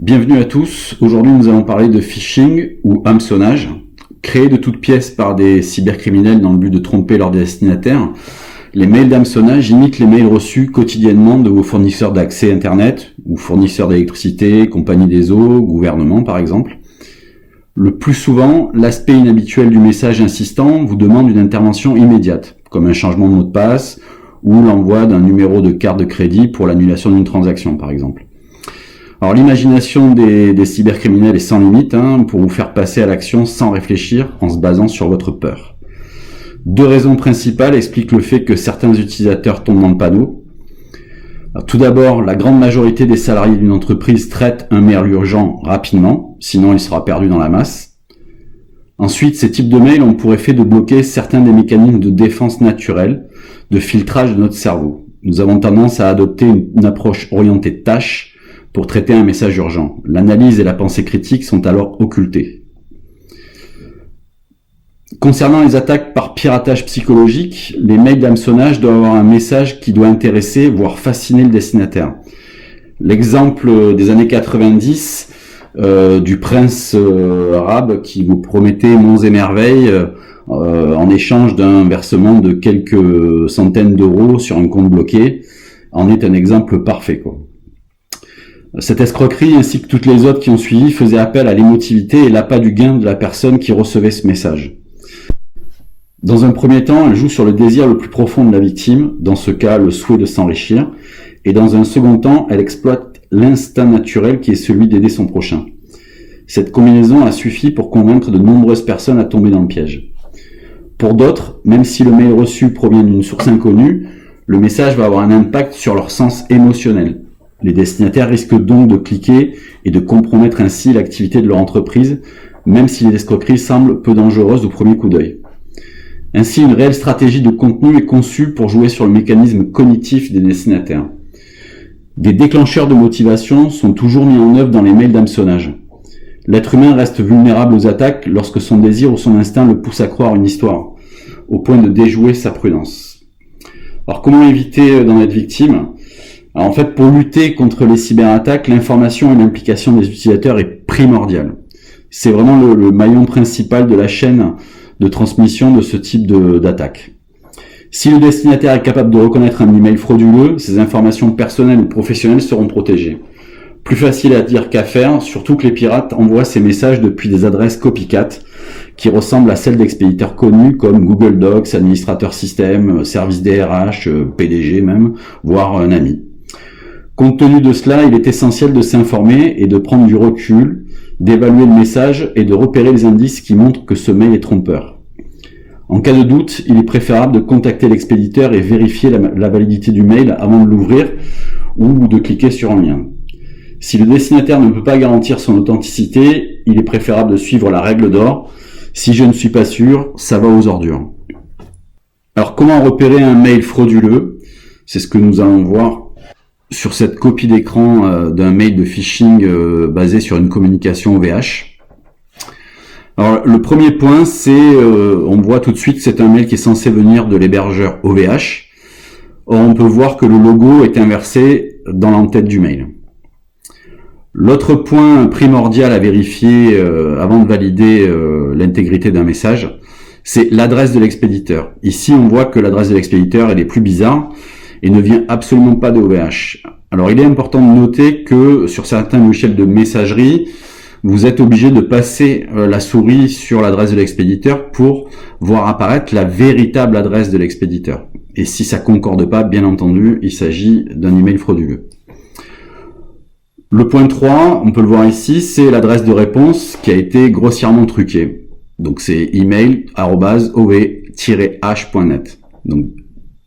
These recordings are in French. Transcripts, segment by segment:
Bienvenue à tous. Aujourd'hui, nous allons parler de phishing ou hameçonnage, créé de toutes pièces par des cybercriminels dans le but de tromper leurs destinataires. Les mails d'hameçonnage imitent les mails reçus quotidiennement de vos fournisseurs d'accès Internet ou fournisseurs d'électricité, compagnie des eaux, gouvernement par exemple. Le plus souvent, l'aspect inhabituel du message insistant vous demande une intervention immédiate, comme un changement de mot de passe ou l'envoi d'un numéro de carte de crédit pour l'annulation d'une transaction par exemple. Alors l'imagination des cybercriminels est sans limite pour vous faire passer à l'action sans réfléchir en se basant sur votre peur. Deux raisons principales expliquent le fait que certains utilisateurs tombent dans le panneau. Alors, tout d'abord, la grande majorité des salariés d'une entreprise traitent un mail urgent rapidement, sinon il sera perdu dans la masse. Ensuite, ces types de mails ont pour effet de bloquer certains des mécanismes de défense naturels, de filtrage de notre cerveau. Nous avons tendance à adopter une approche orientée tâche pour traiter un message urgent. L'analyse et la pensée critique sont alors occultées. Concernant les attaques par piratage psychologique, les mails d'hameçonnage doivent avoir un message qui doit intéresser, voire fasciner le destinataire. L'exemple des années 90 du prince arabe qui vous promettait monts et merveilles en échange d'un versement de quelques centaines d'euros sur un compte bloqué en est un exemple parfait, quoi. Cette escroquerie, ainsi que toutes les autres qui ont suivi, faisait appel à l'émotivité et l'appât du gain de la personne qui recevait ce message. Dans un premier temps, elle joue sur le désir le plus profond de la victime, dans ce cas le souhait de s'enrichir, et dans un second temps, elle exploite l'instinct naturel qui est celui d'aider son prochain. Cette combinaison a suffi pour convaincre de nombreuses personnes à tomber dans le piège. Pour d'autres, même si le mail reçu provient d'une source inconnue, le message va avoir un impact sur leur sens émotionnel. Les destinataires risquent donc de cliquer et de compromettre ainsi l'activité de leur entreprise, même si les escroqueries semblent peu dangereuses au premier coup d'œil. Ainsi, une réelle stratégie de contenu est conçue pour jouer sur le mécanisme cognitif des destinataires. Des déclencheurs de motivation sont toujours mis en œuvre dans les mails d'hameçonnage. L'être humain reste vulnérable aux attaques lorsque son désir ou son instinct le pousse à croire une histoire, au point de déjouer sa prudence. Alors comment éviter d'en être victime ? Alors, en fait, pour lutter contre les cyberattaques, l'information et l'implication des utilisateurs est primordiale. C'est vraiment le maillon principal de la chaîne de transmission de ce type d'attaque. Si le destinataire est capable de reconnaître un email frauduleux, ses informations personnelles ou professionnelles seront protégées. Plus facile à dire qu'à faire, surtout que les pirates envoient ces messages depuis des adresses copycat qui ressemblent à celles d'expéditeurs connus comme Google Docs, administrateur système, service DRH, PDG même, voire un ami. Compte tenu de cela, il est essentiel de s'informer et de prendre du recul, d'évaluer le message et de repérer les indices qui montrent que ce mail est trompeur. En cas de doute, il est préférable de contacter l'expéditeur et vérifier la validité du mail avant de l'ouvrir ou de cliquer sur un lien. Si le destinataire ne peut pas garantir son authenticité, il est préférable de suivre la règle d'or. Si je ne suis pas sûr, ça va aux ordures. Alors comment repérer un mail frauduleux ? C'est ce que nous allons voir sur cette copie d'écran d'un mail de phishing basé sur une communication OVH. Alors le premier point, c'est on voit tout de suite que c'est un mail qui est censé venir de l'hébergeur OVH. Or on peut voir que le logo est inversé dans l'entête du mail. L'autre point primordial à vérifier avant de valider l'intégrité d'un message, c'est l'adresse de l'expéditeur. Ici on voit que l'adresse de l'expéditeur elle est plus bizarre et ne vient absolument pas de OVH. Alors il est important de noter que sur certains logiciels de messagerie, vous êtes obligé de passer la souris sur l'adresse de l'expéditeur pour voir apparaître la véritable adresse de l'expéditeur. Et si ça concorde pas, bien entendu, il s'agit d'un email frauduleux. Le point 3, on peut le voir ici, c'est l'adresse de réponse qui a été grossièrement truquée. Donc c'est email@ov-h.net. Donc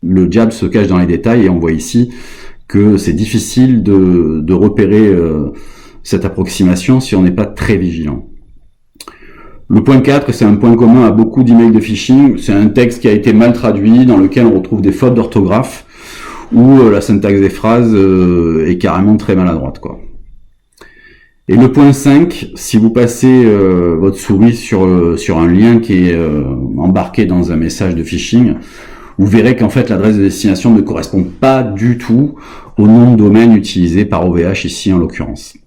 le diable se cache dans les détails et on voit ici que c'est difficile de repérer cette approximation si on n'est pas très vigilant. Le point 4, et c'est un point commun à beaucoup d'emails de phishing, c'est un texte qui a été mal traduit, dans lequel on retrouve des fautes d'orthographe, ou la syntaxe des phrases est carrément très maladroite, quoi. Et le point 5, si vous passez votre souris sur un lien qui est embarqué dans un message de phishing, vous verrez qu'en fait l'adresse de destination ne correspond pas du tout au nom de domaine utilisé par OVH ici en l'occurrence.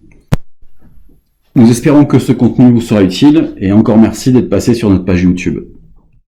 Nous espérons que ce contenu vous sera utile et encore merci d'être passé sur notre page YouTube.